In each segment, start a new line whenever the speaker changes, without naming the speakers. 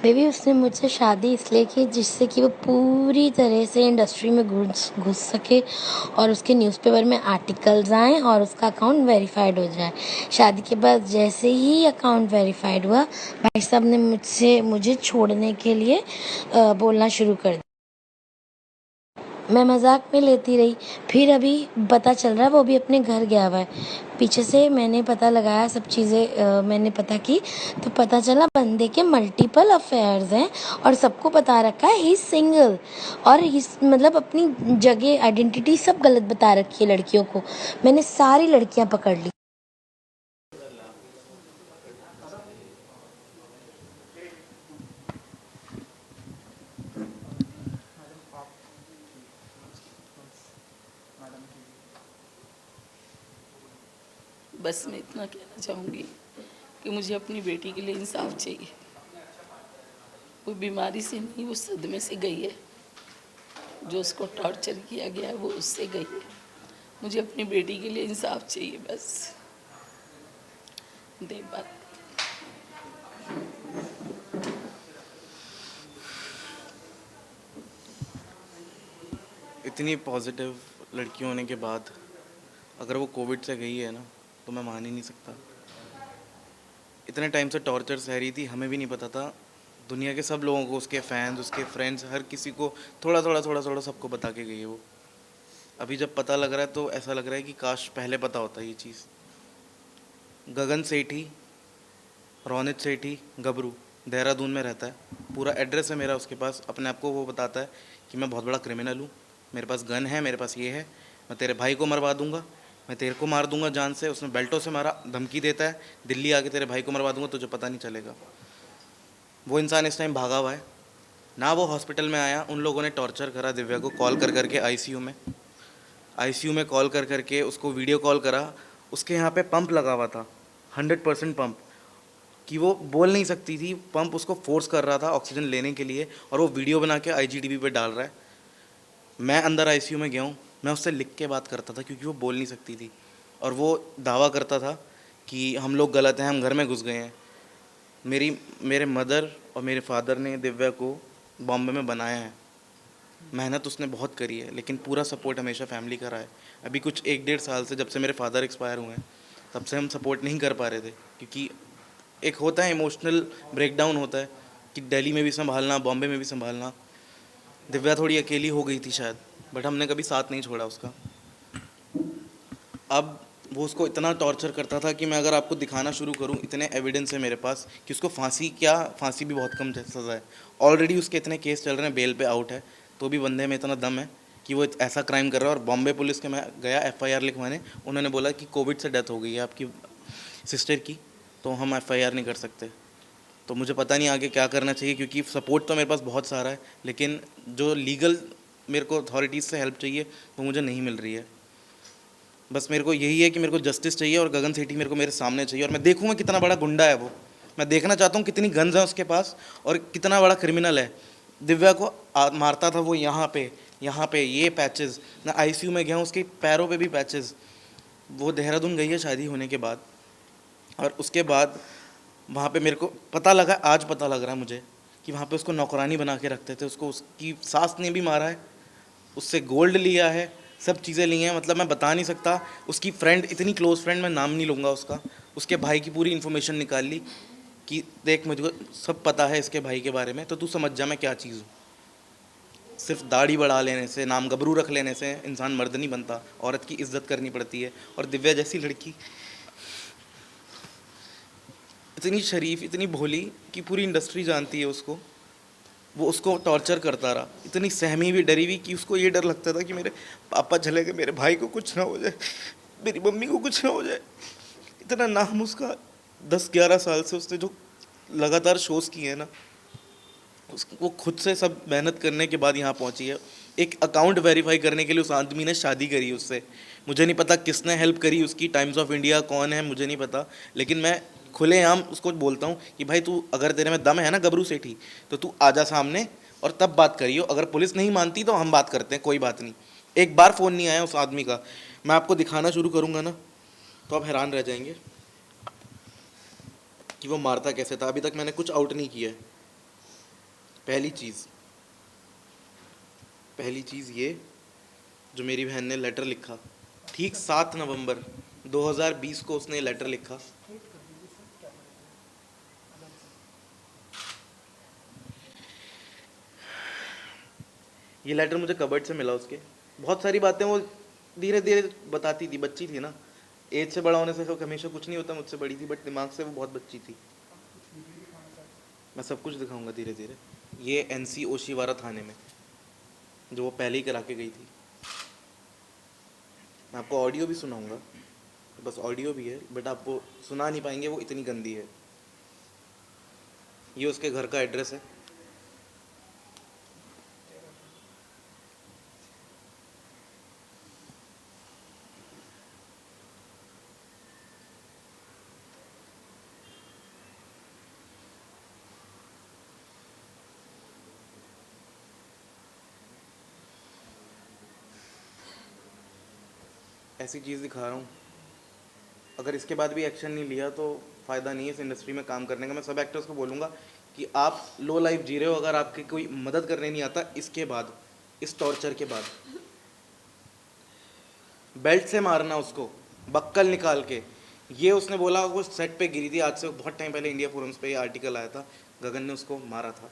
Baby उसने मुझसे शादी इसलिए की जिससे कि वो पूरी तरह से इंडस्ट्री में घुस घुस सके और उसके न्यूज़पेपर में आर्टिकल्स आएँ और उसका अकाउंट वेरीफाइड हो जाए। शादी के बाद जैसे ही अकाउंट वेरीफाइड हुआ, भाई साहब ने मुझे छोड़ने के लिए बोलना शुरू कर दिया। मैं मजाक में लेती रही। फिर अभी पता चल रहा है वो भी अपने घर गया हुआ है। पीछे से मैंने पता लगाया, सब चीज़ें मैंने पता की, तो पता चला बंदे के मल्टीपल अफेयर्स हैं और सबको बता रखा है ही इज सिंगल। और मतलब अपनी जगह आइडेंटिटी सब गलत बता रखी है लड़कियों को। मैंने सारी लड़कियां पकड़ ली।
बस मैं इतना कहना चाहूँगी कि मुझे अपनी बेटी के लिए इंसाफ चाहिए। वो बीमारी से नहीं, वो सदमे से गई है। जो उसको टॉर्चर किया गया है वो उससे गई है। मुझे अपनी बेटी के लिए इंसाफ चाहिए बस। दे बात।
इतनी पॉजिटिव लड़की होने के बाद अगर वो कोविड से गई है ना, तो मैं मान ही नहीं सकता। इतने टाइम से टॉर्चर सह रही थी, हमें भी नहीं पता था। दुनिया के सब लोगों को, उसके फैंस, उसके फ्रेंड्स, हर किसी को थोड़ा थोड़ा सबको बता के गई है वो। अभी जब पता लग रहा है तो ऐसा लग रहा है कि काश पहले पता होता ये चीज़। गगन सेठी, रोनित सेठी, गबरू, देहरादून में रहता है। पूरा एड्रेस है मेरा उसके पास। अपने आप को वो बताता है कि मैं बहुत बड़ा क्रिमिनल हूँ, मेरे पास गन है, मेरे पास ये है, मैं तेरे भाई को मरवा दूंगा, मैं तेरे को मार दूंगा जान से। उसने बेल्टों से मारा, धमकी देता है, दिल्ली आके तेरे भाई को मरवा दूंगा, तुझे पता नहीं चलेगा। वो इंसान इस टाइम भागा हुआ है ना। वो हॉस्पिटल में आया, उन लोगों ने टॉर्चर करा दिव्या को, कॉल कर करके आईसीयू में कॉल कर करके उसको वीडियो कॉल करा। उसके यहाँ पे पंप लगा हुआ था, 100% पंप, कि वो बोल नहीं सकती थी। पंप उसको फोर्स कर रहा था ऑक्सीजन लेने के लिए, और वो वीडियो बना के आईजीटीवी पे डाल रहा है। मैं अंदर आईसीयू में गया हूँ, मैं उससे लिख के बात करता था क्योंकि वो बोल नहीं सकती थी। और वो दावा करता था कि हम लोग गलत हैं, हम घर में घुस गए हैं। मेरे मदर और मेरे फादर ने दिव्या को बॉम्बे में बनाया है। मेहनत उसने बहुत करी है, लेकिन पूरा सपोर्ट हमेशा फैमिली का रहा है। अभी कुछ 1-1.5 साल से, जब से मेरे फादर एक्सपायर हुए हैं, तब से हम सपोर्ट नहीं कर पा रहे थे, क्योंकि एक होता है इमोशनल ब्रेकडाउन होता है कि दिल्ली में भी संभालना, बॉम्बे में भी संभालना। दिव्या थोड़ी अकेली हो गई थी शायद, बट हमने कभी साथ नहीं छोड़ा उसका। अब वो उसको इतना टॉर्चर करता था कि मैं अगर आपको दिखाना शुरू करूं, इतने एविडेंस है मेरे पास कि उसको फांसी भी बहुत कम सज़ा है। ऑलरेडी उसके इतने केस चल रहे हैं, बेल पे आउट है, तो भी बंदे में इतना दम है कि वो ऐसा क्राइम कर रहा है। और बॉम्बे पुलिस के मैं गया एफआईआर लिखवाने, उन्होंने बोला कि कोविड से डेथ हो गई है आपकी सिस्टर की, तो हम एफआईआर नहीं कर सकते। तो मुझे पता नहीं आगे क्या करना चाहिए, क्योंकि सपोर्ट तो मेरे पास बहुत सारा है, लेकिन जो लीगल मेरे को अथॉरिटीज़ से हेल्प चाहिए वो मुझे नहीं मिल रही है। बस मेरे को यही है कि मेरे को जस्टिस चाहिए, और गगन सेठी मेरे को मेरे सामने चाहिए। और मैं देखूँगा कितना बड़ा गुंडा है वो। मैं देखना चाहता हूँ कितनी गन्स हैं उसके पास और कितना बड़ा क्रिमिनल है। दिव्या को मारता था वो यहाँ पे ये पैचेस। मैं आईसीयू में गया हूँ, उसके पैरों पे भी पैचेस। वो देहरादून गई है शादी होने के बाद, और उसके बाद वहाँ पे मेरे को पता लगा, आज पता लग रहा है मुझे, कि वहाँ पे उसको नौकरानी बना के रखते थे। उसको उसकी सास ने भी मारा है, उससे गोल्ड लिया है, सब चीज़ें ली हैं। मतलब मैं बता नहीं सकता। उसकी फ्रेंड, इतनी क्लोज फ्रेंड, मैं नाम नहीं लूँगा उसका, उसके भाई की पूरी इन्फॉर्मेशन निकाल ली कि देख मुझको सब पता है इसके भाई के बारे में, तो तू समझ जा मैं क्या चीज़ हूँ। सिर्फ दाढ़ी बढ़ा लेने से, नाम गबरू रख लेने से इंसान मर्द नहीं बनता, औरत की इज्जत करनी पड़ती है। और दिव्या जैसी लड़की इतनी शरीफ, इतनी भोली कि पूरी इंडस्ट्री जानती है उसको, वो उसको टॉर्चर करता रहा। इतनी सहमी हुई, डरी हुई कि उसको ये डर लगता था कि मेरे पापा चले गए, मेरे भाई को कुछ ना हो जाए, मेरी मम्मी को कुछ ना हो जाए। इतना नाम उसका 10-11 साल से उसने जो लगातार शोज़ किए हैं ना, वो खुद से सब मेहनत करने के बाद यहाँ पहुँची है। एक अकाउंट वेरीफाई करने के लिए उस आदमी ने शादी करी उससे। मुझे नहीं पता किसने हेल्प करी उसकी, टाइम्स ऑफ इंडिया कौन है मुझे नहीं पता, लेकिन मैं खुलेआम उसको बोलता हूँ कि भाई तू, अगर तेरे में दम है ना गबरू सेठी, तो तू आजा सामने और तब बात करियो। अगर पुलिस नहीं मानती तो हम बात करते हैं, कोई बात नहीं। एक बार फ़ोन नहीं आया उस आदमी का। मैं आपको दिखाना शुरू करूँगा ना, तो आप हैरान रह जाएंगे कि वो मारता कैसे था। अभी तक मैंने कुछ आउट नहीं किया है। पहली चीज़ ये, जो मेरी बहन ने लेटर लिखा, ठीक 7 नवंबर 2020 को उसने लेटर लिखा। ये लेटर मुझे कबर्ड से मिला उसके। बहुत सारी बातें वो धीरे धीरे बताती थी, बच्ची थी ना, एज से बड़ा होने से तो हमेशा कुछ नहीं होता, मुझसे बड़ी थी बट दिमाग से वो बहुत बच्ची थी। मैं सब कुछ दिखाऊंगा धीरे धीरे। ये एनसी ओशीवारा थाने में, जो वो पहले ही करा के गई थी। मैं आपको ऑडियो भी सुनाऊंगा, बस ऑडियो भी है बट आपको सुना नहीं पाएंगे, वो इतनी गंदी है। ये उसके घर का एड्रेस है। ऐसी चीज़ दिखा रहा हूँ। अगर इसके बाद भी एक्शन नहीं लिया तो फ़ायदा नहीं है इस इंडस्ट्री में काम करने का। मैं सब एक्टर्स को बोलूँगा कि आप लो लाइफ जी रहे हो, अगर आपकी कोई मदद करने नहीं आता इसके बाद, इस टॉर्चर के बाद, बेल्ट से मारना उसको, बक्कल निकाल के। ये उसने बोला वो सेट पे गिरी थी, आज से बहुत टाइम पहले इंडिया फोरम्स पे ये आर्टिकल आया था, गगन ने उसको मारा था।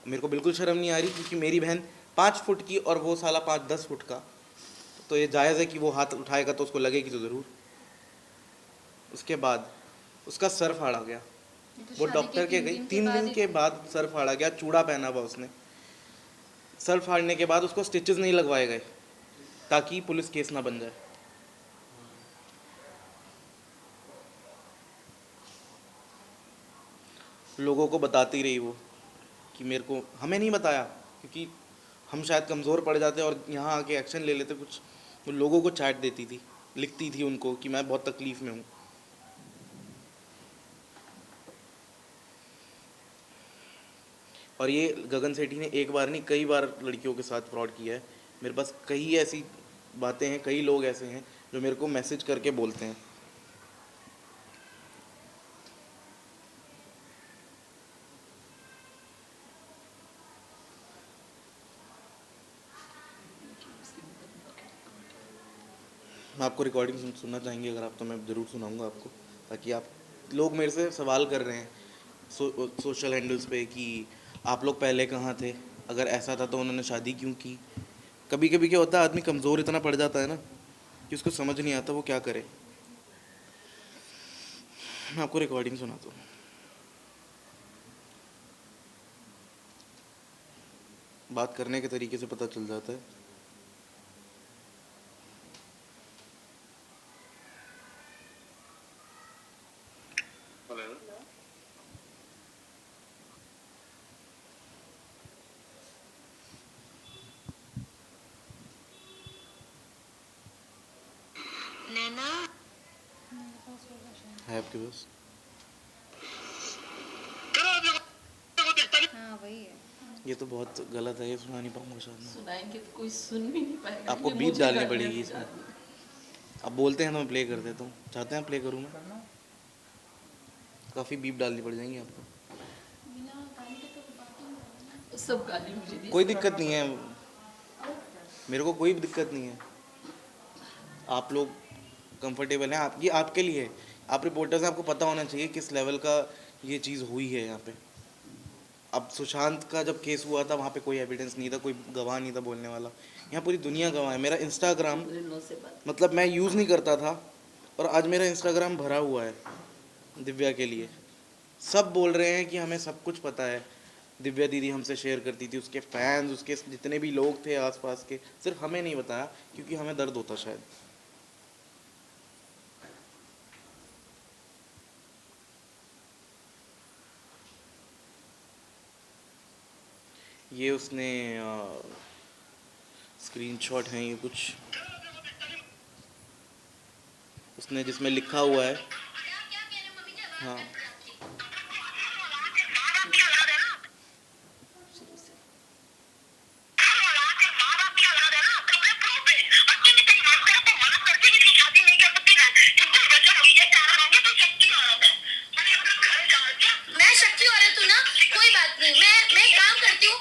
मेरे को बिल्कुल शर्म नहीं आ रही क्योंकि मेरी बहन 5 फुट की और वो साला 5-10 फुट का, तो ये जायज़ है कि वो हाथ उठाएगा तो उसको लगेगी तो ज़रूर। उसके बाद उसका सर फाड़ा गया, वो डॉक्टर के गई 3 दिन के बाद सर फाड़ा गया, चूड़ा पहना हुआ उसने। सर फाड़ने के बाद उसको स्टिचेस नहीं लगवाए गए ताकि पुलिस केस ना बन जाए। लोगों को बताती रही वो कि मेरे को, हमें नहीं बताया क्योंकि हम शायद कमज़ोर पड़ जाते और यहाँ आके एक्शन ले लेते कुछ। वो लोगों को चैट देती थी, लिखती थी उनको कि मैं बहुत तकलीफ़ में हूँ। और ये गगन सेठी ने एक बार नहीं कई बार लड़कियों के साथ फ्रॉड किया है। मेरे पास कई ऐसी बातें हैं, कई लोग ऐसे हैं जो मेरे को मैसेज करके बोलते हैं। मैं आपको रिकॉर्डिंग सुनना चाहेंगे अगर आप, तो मैं ज़रूर सुनाऊंगा आपको, ताकि आप, लोग मेरे से सवाल कर रहे हैं सोशल हैंडल्स पे कि आप लोग पहले कहाँ थे, अगर ऐसा था तो उन्होंने शादी क्यों की। कभी कभी क्या होता है, आदमी कमज़ोर इतना पड़ जाता है ना कि उसको समझ नहीं आता वो क्या करे। मैं आपको रिकॉर्डिंग सुनाता हूँ। बात करने के तरीके से पता चल जाता है।
नैना
है आपके पास?
हाँ वही है।
ये तो बहुत गलत है, ये सुना नहीं पाऊंगा शायद मैं।
सुनाएंगे तो कोई सुन भी नहीं पाएगा।
आपको
ये
बीप
मुझे
डालनी
गालियाँ
पड़ेगी
भी
इसमें।
डालनी।
आप बोलते हैं तो मैं प्ले कर देता हूँ, चाहते हैं प्ले करूँ मैं? काफ़ी बीप डालनी पड़ जाएंगी आपको।
सब गाली मुझे दी।
कोई दिक्कत नहीं है, मेरे को कोई दिक्कत नहीं है। आप लोग कंफर्टेबल हैं, आप, ये आपके लिए है। आप रिपोर्टर्स हैं, आपको पता होना चाहिए किस लेवल का ये चीज़ हुई है यहाँ पे। अब सुशांत का जब केस हुआ था वहाँ पे कोई एविडेंस नहीं था, कोई गवाह नहीं था बोलने वाला। यहाँ पूरी दुनिया गवाह है। मेरा इंस्टाग्राम,
मेरे नौ से बात।
मतलब मैं यूज़ नहीं करता था और आज मेरा इंस्टाग्राम भरा हुआ है दिव्या के लिए। सब बोल रहे हैं कि हमें सब कुछ पता है, दिव्या दीदी हमसे शेयर करती थी, उसके फैंस, उसके जितने भी लोग थे आसपास के, सिर्फ हमें नहीं बताया क्योंकि हमें दर्द होता शायद। ये उसने स्क्रीनशॉट हैं ये कुछ, उसने जिसमें लिखा हुआ है। हाँ,
मैं शक्ति और तू ना, कोई बात नहीं, मैं काम करती हूँ,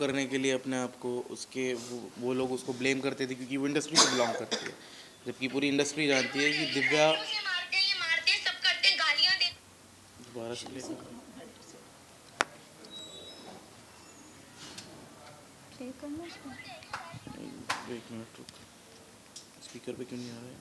करने के लिए अपने आप को उसके वो लोग उसको ब्लेम करते थे क्योंकि वो इंडस्ट्री से बिलोंग करती है, जबकि पूरी इंडस्ट्री जानती है कि दिव्या दोबारा से ले एक मिनट रुक, स्पीकर पे क्यों नहीं आ रहा है?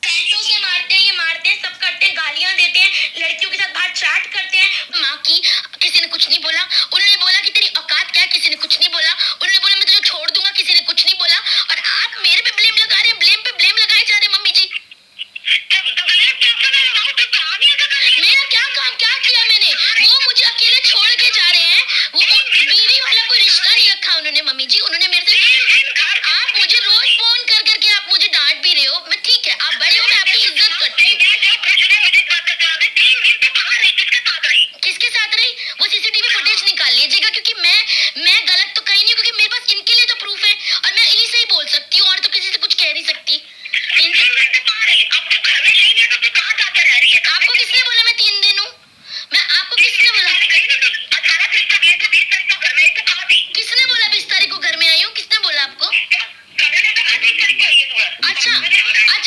पैंटों से मारते हैं, ये मारते हैं, सब करते हैं, गालियां देते हैं, लड़कियों के साथ बाहर चैट करते हैं। माँ की किसी ने कुछ नहीं बोला, उन्होंने बोला कि तेरी औकात क्या है, किसी ने कुछ नहीं बोला, उन्होंने बोला मैं तुझे छोड़ दूंगा, किसी ने कुछ नहीं बोला, और आप मेरे पे ब्लेम लगा रहे हैं, ब्लेम पे ब्लेम लगाए जा रहे हैं मम्मी जी। मेरा क्या काम क्या किया मैंने? वो मुझे अकेले छोड़ के जा रहे हैं, वो बीवी वाला कोई रिश्ता नहीं रखा उन्होंने मम्मी जी, उन्होंने मेरे से, आप मुझे रोज फोन कर करके आप मुझे डांट भी रहे हो, मैं ठीक है आप बड़े हो, मैं आपकी इज्जत करती हूँ। किसके साथ रही? वो सीसीटीवी फुटेज निकाल लीजिएगा, क्योंकि मैं गलत तो कहीं नहीं, क्योंकि मेरे पास इनके लिए तो प्रूफ है और मैं इन्हीं से ही बोल सकती हूँ, और तो किसी से कुछ कह नहीं सकती। आपको किसने बोला मैं 3 दिन हूँ? मैं आपको किसने बोला? किसने बोला 20 तारीख को घर में आई हूँ? किसने बोला आपको? अच्छा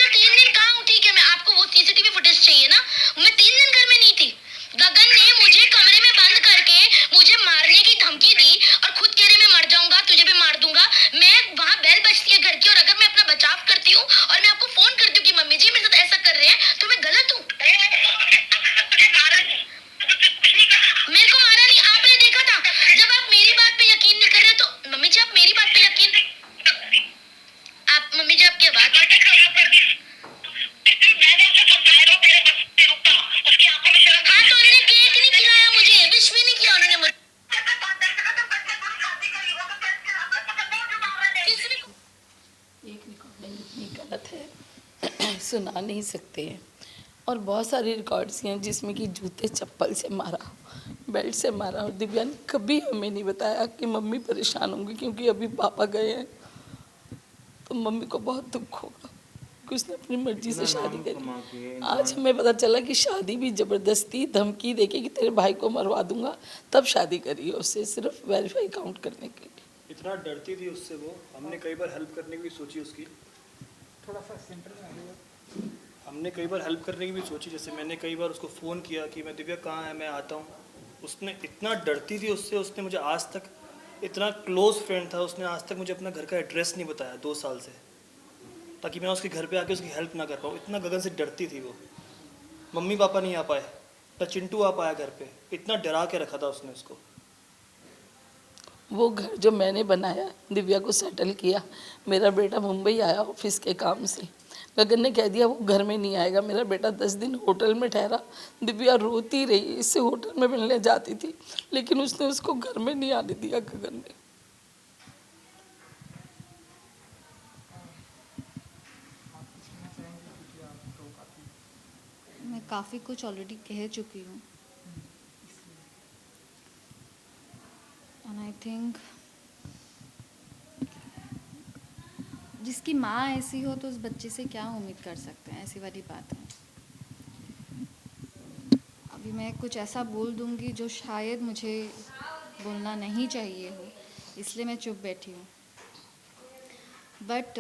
3 दिन कहाँ हूँ? ठीक है, मैं आपको वो सीसीटीवी फुटेज चाहिए ना? मैं 3 दिन घर में नहीं थी। गगन ने मुझे कमरे में बंद करके मुझे मारने की धमकी दी और खुद कह रहे मैं मर जाऊंगा, तुझे भी मार दूंगा। मैं वहाँ बेल बजती है घर की, और अगर मैं अपना बचाव करती हूँ और मैं आपको फोन करती हूँ कि मम्मी जी मेरे साथ ऐसा कर रहे हैं, तो मैं गलत हूँ? मेरे को मारा नहीं, आपने देखा था। जब आप मेरी बात पे यकीन नहीं कर रहे तो मम्मी जी आप मेरी बात पे यकीन, आप मम्मी जी आपकी आवाज, हाँ तो उन्होंने केक नहीं खिलाया मुझे, विश भी नहीं किया उन्होंने मुझे। किसने
एक रिकॉर्डिंग इतनी गलत है सुना नहीं सकते हैं, और बहुत सारी रिकॉर्ड्स हैं जिसमें कि जूते चप्पल से मारा, बेल्ट से मारा, और दिव्या ने कभी हमें नहीं बताया कि मम्मी परेशान होंगी क्योंकि अभी पापा गए हैं, तो मम्मी को बहुत दुख होगा कि उसने अपनी मर्जी से शादी करी। आज हमें पता चला कि शादी भी ज़बरदस्ती धमकी देके कि तेरे भाई को मरवा दूंगा, तब शादी करी है उससे, सिर्फ वेरीफाई काउंट करने के लिए।
इतना डरती थी उससे वो, हमने कई बार हेल्प करने की भी सोची उसकी, थोड़ा सा सेंटर में आ जाएगा। हमने कई बार हेल्प करने की भी सोची, जैसे मैंने कई बार उसको फ़ोन किया कि मैं दिव्या कहाँ है, मैं आता हूँ। उसने इतना डरती थी उससे, उसने मुझे आज तक, इतना क्लोज फ्रेंड था, उसने आज तक मुझे अपना घर का एड्रेस नहीं बताया 2 साल से, ताकि मैं उसके घर पे आके उसकी हेल्प ना कर पाऊँ। इतना गगन से डरती थी वो। मम्मी पापा नहीं आ पाए, ना चिंटू आ पाया घर पे, इतना डरा के रखा था उसने उसको।
वो घर जो मैंने बनाया, दिव्या को सेटल किया, मेरा बेटा मुंबई आया ऑफिस के काम से, गगन ने कह दिया वो घर में नहीं आएगा। मेरा बेटा 10 दिन होटल में ठहरा, दिव्या रोती रही, इससे होटल में मिलने जाती थी, लेकिन उसने उसको घर में नहीं आने दिया गगन ने।
मैं काफ़ी कुछ ऑलरेडी कह चुकी हूँ, एंड आई थिंक जिसकी माँ ऐसी हो तो उस बच्चे से क्या उम्मीद कर सकते हैं, ऐसी वाली बात है। अभी मैं कुछ ऐसा बोल दूँगी जो शायद मुझे बोलना नहीं चाहिए हो, इसलिए मैं चुप बैठी हूँ। बट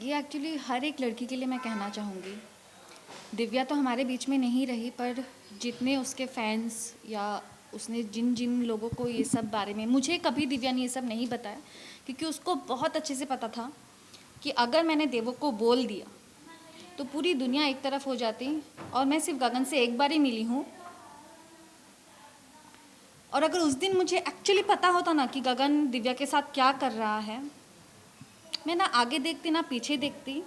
ये एक्चुअली हर एक लड़की के लिए मैं कहना चाहूँगी। दिव्या तो हमारे बीच में नहीं रही, पर जितने उसके फैंस या उसने जिन जिन लोगों को ये सब बारे में, मुझे कभी दिव्या ने ये सब नहीं बताया, क्योंकि उसको बहुत अच्छे से पता था कि अगर मैंने देवो को बोल दिया तो पूरी दुनिया एक तरफ हो जाती, और मैं सिर्फ गगन से एक बार ही मिली हूँ। और अगर उस दिन मुझे एक्चुअली पता होता ना कि गगन दिव्या के साथ क्या कर रहा है, मैं ना आगे देखती ना पीछे देखती,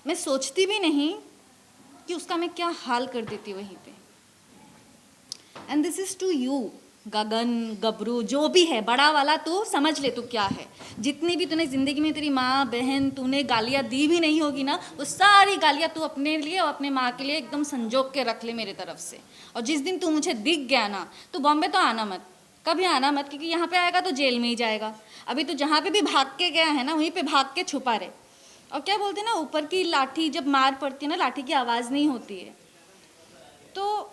मैं सोचती भी नहीं कि उसका मैं क्या हाल कर देती वहीं पे। And this is to you Gagan, Gabru, जो भी है बड़ा वाला, तो समझ ले तू क्या है। जितनी भी तूने ज़िंदगी में तेरी माँ बहन तूने गालियाँ दी भी नहीं होगी ना, वो सारी गालियाँ तू अपने लिए और अपने माँ के लिए एकदम संजोग के रख ले मेरे तरफ से। और जिस दिन तू मुझे दिख गया ना, तो बॉम्बे तो आना मत, कभी आना मत, क्योंकि यहाँ पे आएगा तो जेल में ही जाएगा। अभी तो जहाँ पे भी भाग के गया है ना, वहीं पे भाग के छुपा रहे। और क्या बोलते हैं ना, ऊपर की लाठी जब मार पड़ती है ना, लाठी की आवाज़ नहीं होती है। तो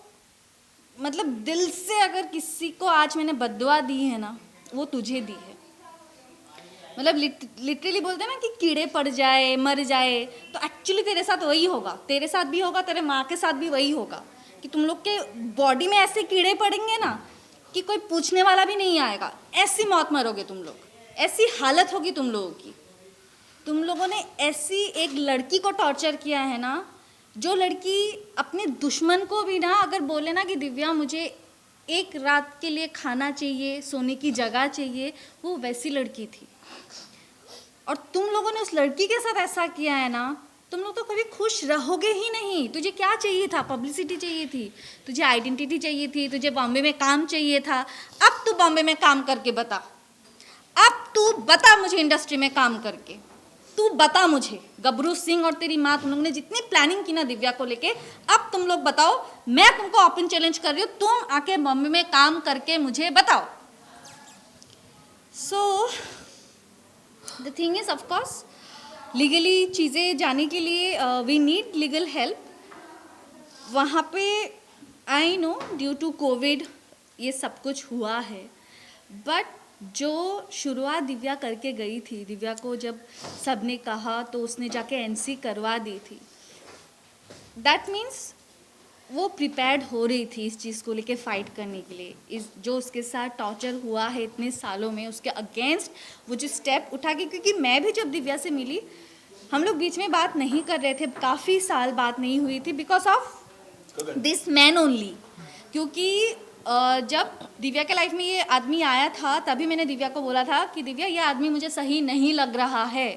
मतलब दिल से अगर किसी को आज मैंने बद्दुआ दी है ना, वो तुझे दी है। मतलब लिटरली बोलते हैं ना कि कीड़े पड़ जाए, मर जाए, तो एक्चुअली तेरे साथ वही होगा, तेरे साथ भी होगा, तेरे माँ के साथ भी वही होगा कि तुम लोग के बॉडी में ऐसे कीड़े पड़ेंगे ना कि कोई पूछने वाला भी नहीं आएगा। ऐसी मौत मरोगे तुम लोग, ऐसी हालत होगी तुम लोगों की। तुम लोगों ने ऐसी एक लड़की को टॉर्चर किया है ना, जो लड़की अपने दुश्मन को भी ना अगर बोले ना कि दिव्या मुझे एक रात के लिए खाना चाहिए, सोने की जगह चाहिए, वो वैसी लड़की थी। और तुम लोगों ने उस लड़की के साथ ऐसा किया है ना, तुम लोग तो कभी खुश रहोगे ही नहीं। तुझे क्या चाहिए था? पब्लिसिटी चाहिए थी, तुझे आइडेंटिटी चाहिए थी, तुझे बॉम्बे में काम चाहिए था। अब तू बॉम्बे में काम करके बता, अब तू बता मुझे इंडस्ट्री में काम करके, तू बता मुझे। गबरू सिंह और तेरी माँ, तुम लोगों ने जितनी प्लानिंग की ना दिव्या को लेके, अब तुम लोग बताओ। मैं तुमको ओपन चैलेंज कर रही हूँ, तुम आके बॉम्बे में काम करके मुझे बताओ। So the thing is, of course legally चीज़ें जाने के लिए वी नीड लीगल हेल्प। वहाँ पे I know due to Covid ये सब कुछ हुआ है, बट जो शुरुआत दिव्या करके गई थी, दिव्या को जब सबने कहा तो उसने जाके एनसी करवा दी थी। दैट मीन्स वो प्रिपेयर्ड हो रही थी इस चीज़ को लेके फाइट करने के लिए। इस जो उसके साथ टॉर्चर हुआ है इतने सालों में, उसके अगेंस्ट वो जो स्टेप उठा के, क्योंकि मैं भी जब दिव्या से मिली, हम लोग बीच में बात नहीं कर रहे थे, काफ़ी साल बात नहीं हुई थी, because of this man only. क्योंकि जब दिव्या के लाइफ में ये आदमी आया था, तभी मैंने दिव्या को बोला था कि दिव्या ये आदमी मुझे सही नहीं लग रहा है।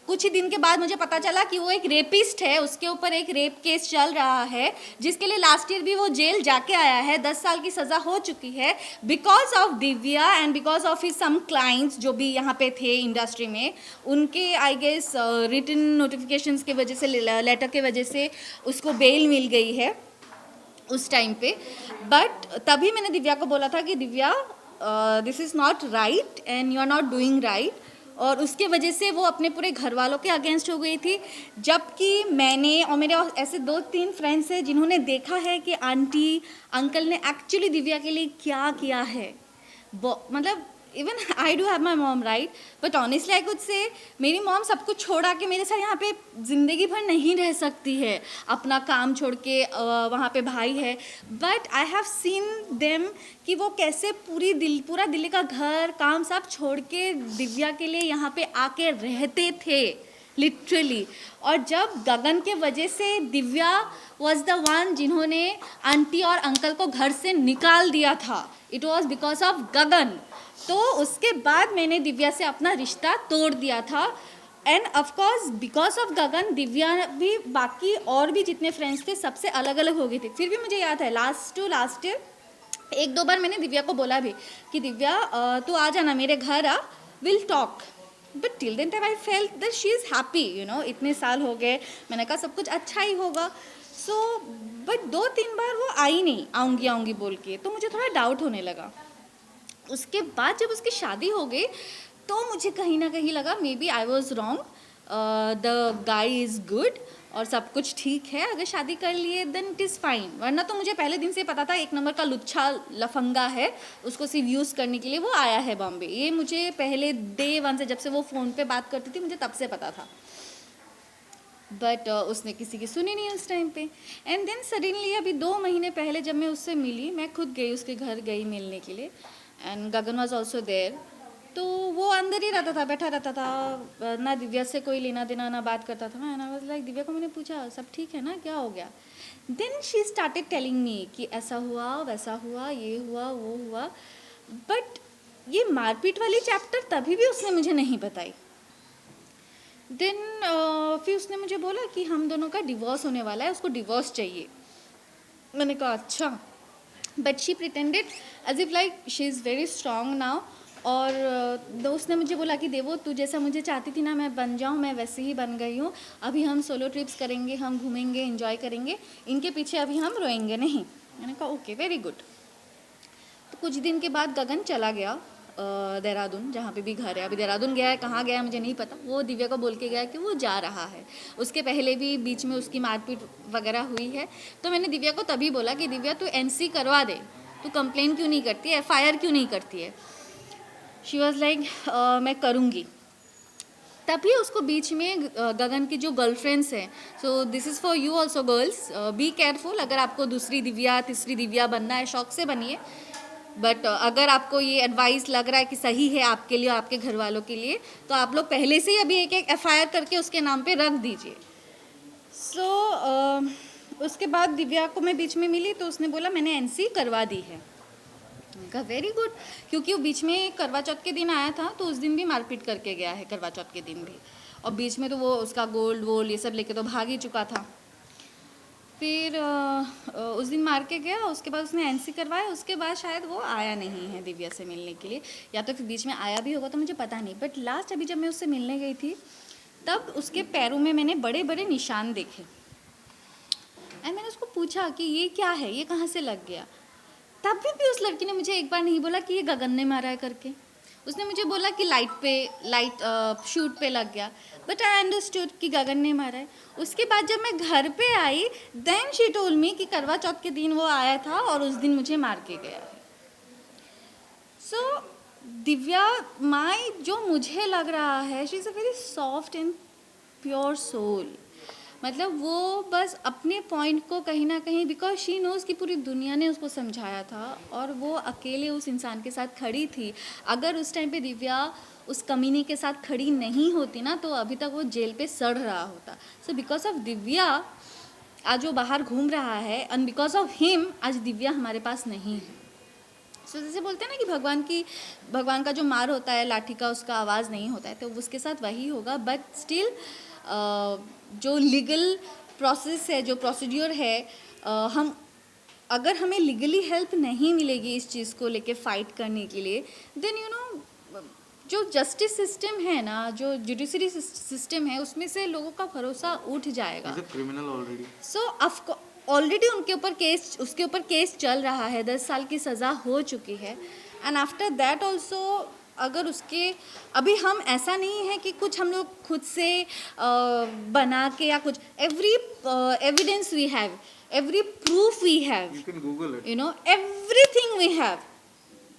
कुछ ही दिन के बाद मुझे पता चला कि वो एक रेपिस्ट है, उसके ऊपर एक रेप केस चल रहा है, जिसके लिए लास्ट ईयर भी वो जेल जाके आया है, 10 साल की सज़ा हो चुकी है, because of Divya and because of his some clients जो भी यहाँ पे थे इंडस्ट्री में, उनके आई गेस रिटन नोटिफिकेशंस के वजह से, लेटर के वजह से उसको बेल मिल गई है उस टाइम पे। बट तभी मैंने दिव्या को बोला था कि Divya this is not right and you are not doing right. और उसके वजह से वो अपने पूरे घर वालों के अगेंस्ट हो गई थी। जबकि मैंने और मेरे ऐसे 2-3 फ्रेंड्स हैं जिन्होंने देखा है कि आंटी अंकल ने एक्चुअली दिव्या के लिए क्या किया है। मतलब even I do have my mom right, but honestly I could say मेरी मॉम सब कुछ छोड़ा के मेरे साथ यहाँ पे ज़िंदगी भर नहीं रह सकती है, अपना काम छोड़ के वहाँ पे भाई है। But I have seen them कि वो कैसे पूरा दिल्ली का घर काम सब छोड़ के दिव्या के लिए यहाँ पे आके रहते थे लिटरली। और जब गगन के वजह से दिव्या वॉज द वन जिन्होंने आंटी और अंकल को घर से निकाल दिया था, इट वॉज बिकॉज ऑफ गगन। तो उसके बाद मैंने दिव्या से अपना रिश्ता तोड़ दिया था। एंड ऑफकोर्स बिकॉज ऑफ गगन दिव्या भी बाकी और भी जितने फ्रेंड्स थे सबसे अलग अलग हो गए थे। फिर भी मुझे याद है लास्ट ईयर 1-2 बार मैंने दिव्या को बोला भी कि दिव्या तू आ जाना मेरे घर, आ will talk. But till then time I felt that she is happy, you know, इतने साल हो गए, मैंने कहा सब कुछ अच्छा ही होगा। सो बट 2-3 बार वो आई नहीं, आऊँगी बोल के, तो मुझे थोड़ा डाउट होने लगा। उसके बाद जब उसकी शादी हो गई तो मुझे कहीं ना कहीं लगा maybe I was wrong, the guy is good और सब कुछ ठीक है, अगर शादी कर लिए देन इट इज़ फाइन। वरना तो मुझे पहले दिन से पता था 1 नंबर का लुच्छा लफंगा है, उसको सिर्फ यूज़ करने के लिए वो आया है बॉम्बे। ये मुझे पहले डे 1 से, जब से वो फ़ोन पे बात करती थी, मुझे तब से पता था। बट उसने किसी की सुनी नहीं उस टाइम पे। एंड देन सडनली अभी 2 महीने पहले जब मैं उससे मिली, मैं खुद गई उसके घर गई मिलने के लिए, and Gagan was also there. तो वो अंदर ही रहता था, बैठा रहता था, ना दिव्या से कोई लेना देना, ना बात करता था। And I was like, Divya को मैंने पूछा सब ठीक है ना, क्या हो गया? Then she started telling me कि ऐसा हुआ, वैसा हुआ, ये हुआ, वो हुआ। बट ये मारपीट वाली चैप्टर तभी भी उसने मुझे नहीं बताई। देन फिर उसने मुझे बोला कि हम दोनों का डिवोर्स होने वाला है, उसको डिवोर्स चाहिए। मैंने कहा अच्छा। But she pretended as if like she is very strong now. और दोस्त ने मुझे बोला कि देवो तू जैसा मुझे चाहती थी ना मैं बन जाऊँ, मैं वैसे ही बन गई हूँ। अभी हम सोलो ट्रिप्स करेंगे, हम घूमेंगे, एंजॉय करेंगे, इनके पीछे अभी हम रोएंगे नहीं। मैंने कहा ओके वेरी गुड। तो कुछ दिन के बाद गगन चला गया देहरादून, जहाँ पे भी घर है। अभी देहरादून गया है, कहाँ गया है मुझे नहीं पता। वो दिव्या को बोल के गया कि वो जा रहा है। उसके पहले भी बीच में उसकी मारपीट वगैरह हुई है। तो मैंने दिव्या को तभी बोला कि दिव्या तू NC करवा दे, तू कंप्लेन क्यों नहीं करती है, FIR क्यों नहीं करती है। शी वॉज लाइक मैं करूँगी। तभी उसको बीच में गगन की जो गर्लफ्रेंड्स हैं, so this is for you also girls, be careful. अगर आपको दूसरी दिव्या तीसरी दिव्या बनना है, शौक से बनिए, बट अगर आपको ये एडवाइस लग रहा है कि सही है आपके लिए और आपके घर वालों के लिए, तो आप लोग पहले से ही अभी एक एक FIR करके उसके नाम पे रख दीजिए। सो उसके बाद दिव्या को मैं बीच में मिली तो उसने बोला मैंने NC करवा दी है। मैंने कहा वेरी गुड, क्योंकि वो बीच में करवा चौथ के दिन आया था तो उस दिन भी मारपीट करके गया है, करवा चौथ के दिन भी। और बीच में तो वो उसका गोल्ड वोल्ड ये सब लेके तो भाग ही चुका था। फिर उस दिन मार के गया, उसके बाद उसने NC करवाया। उसके बाद शायद वो आया नहीं है दिव्या से मिलने के लिए, या तो फिर बीच में आया भी होगा तो मुझे पता नहीं। बट लास्ट अभी जब मैं उससे मिलने गई थी तब उसके पैरों में मैंने बड़े बड़े निशान देखे। एंड मैंने उसको पूछा कि ये क्या है, ये कहाँ से लग गया। तब भी उस लड़की ने मुझे एक बार नहीं बोला कि ये गगन ने मारा है करके। उसने मुझे बोला कि लाइट शूट पे लग गया, बट आई अंडरस्टूड कि गगन ने मारा है। उसके बाद जब मैं घर पे आई देन शी टोल्ड मी कि करवा चौथ के दिन वो आया था और उस दिन मुझे मार के गया है। सो दिव्या माई जो मुझे लग रहा है, she is a very soft and pure soul. मतलब वो बस अपने पॉइंट को कहीं ना कहीं, बिकॉज शी नोज़ कि पूरी दुनिया ने उसको समझाया था और वो अकेले उस इंसान के साथ खड़ी थी। अगर उस टाइम पे दिव्या उस कमीने के साथ खड़ी नहीं होती ना तो अभी तक वो जेल पे सड़ रहा होता। सो बिकॉज ऑफ दिव्या आज वो बाहर घूम रहा है, एंड बिकॉज ऑफ हिम आज दिव्या हमारे पास नहीं है। सो जैसे बोलते हैं ना कि भगवान का जो मार होता है लाठी का, उसका आवाज़ नहीं होता है, तो उसके साथ वही होगा। बट स्टिल जो लीगल प्रोसेस है, जो प्रोसीड्योर है, हम अगर हमें लीगली हेल्प नहीं मिलेगी इस चीज़ को लेके फ़ाइट करने के लिए, देन यू नो जो जस्टिस सिस्टम है ना, जो जुडिशरी सिस्टम है, उसमें से लोगों का भरोसा उठ जाएगा।
Criminal already.
सो ऑलरेडी उसके ऊपर केस चल रहा है, 10 साल की सज़ा हो चुकी है। एंड आफ्टर दैट ऑल्सो अगर उसके अभी हम ऐसा नहीं है कि कुछ हम लोग खुद से बना के या कुछ, every evidence we have, every proof we have,
you can Google it,
you know everything we have.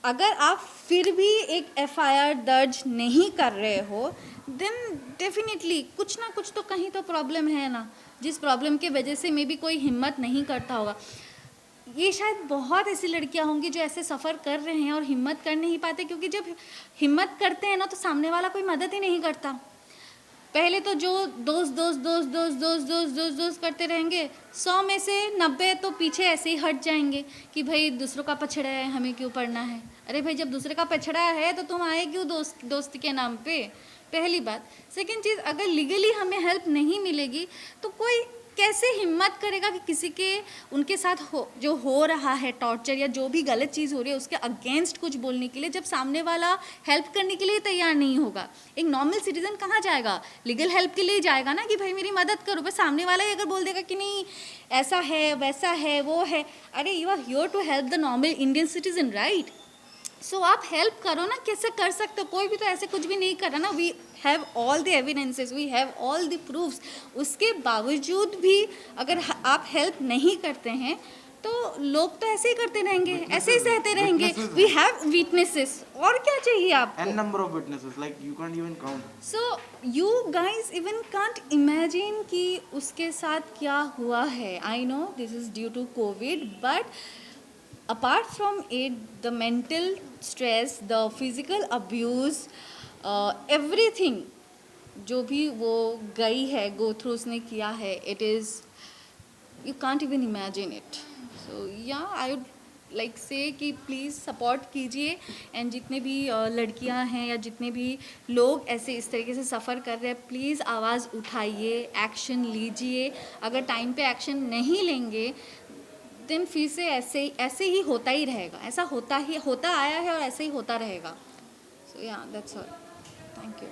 अगर आप फिर भी एक FIR दर्ज नहीं कर रहे हो, देन डेफिनेटली कुछ ना कुछ तो कहीं तो प्रॉब्लम है ना, जिस प्रॉब्लम के वजह से मे बी कोई हिम्मत नहीं करता होगा। ये शायद बहुत ऐसी लड़कियां होंगी जो ऐसे सफ़र कर रहे हैं और हिम्मत कर नहीं पाते, क्योंकि जब हिम्मत करते हैं ना तो सामने वाला कोई मदद ही नहीं करता। पहले तो जो दोस्त करते रहेंगे, 100 में से 90 तो पीछे ऐसे ही हट जाएंगे कि भाई दूसरों का पछड़ा है, हमें क्यों पढ़ना है। अरे भाई जब दूसरे का पछड़ा है तो तुम आए क्यों दोस्ती के नाम पे, पहली बात। सेकंड चीज़, अगर लीगली हमें हेल्प नहीं मिलेगी तो कोई कैसे हिम्मत करेगा कि किसी के उनके साथ जो हो रहा है टॉर्चर या जो भी गलत चीज़ हो रही है उसके अगेंस्ट कुछ बोलने के लिए, जब सामने वाला हेल्प करने के लिए तैयार नहीं होगा। एक नॉर्मल सिटीजन कहाँ जाएगा, लीगल हेल्प के लिए जाएगा ना कि भाई मेरी मदद करो। बस सामने वाला ही अगर बोल देगा कि नहीं ऐसा है वैसा है वो है, अरे you are here to help the normal Indian citizen, right. So आप हेल्प करो ना, कैसे कर सकते हो, कोई भी तो ऐसे कुछ भी नहीं कर रहा ना। We have all the evidences, we have all the proofs, उसके बावजूद भी अगर आप हेल्प नहीं करते हैं तो लोग तो ऐसे ही करते रहेंगे, ऐसे ही सहते रहेंगे। वी हैव विटनेसेस, और क्या चाहिए आपको?
An number of witnesses, like you can't even count.
So you guys even can't imagine कि उसके साथ क्या हुआ है। I know this is due to Covid, but apart from it, the mental stress, the physical abuse, everything जो भी वो गई है, go through उसने किया है, it is, you can't even imagine it. So yeah, I would like say कि please support कीजिए, and जितने भी लड़कियां हैं या जितने भी लोग ऐसे इस तरीके से सफ़र कर रहे हैं, प्लीज़ आवाज़ उठाइए, एक्शन लीजिए। अगर टाइम पे एक्शन नहीं लेंगे दिन फिर से ऐसे ही होता ही रहेगा, ऐसा होता आया है और ऐसे ही होता रहेगा। सो या दैट्स ऑल, थैंक यू।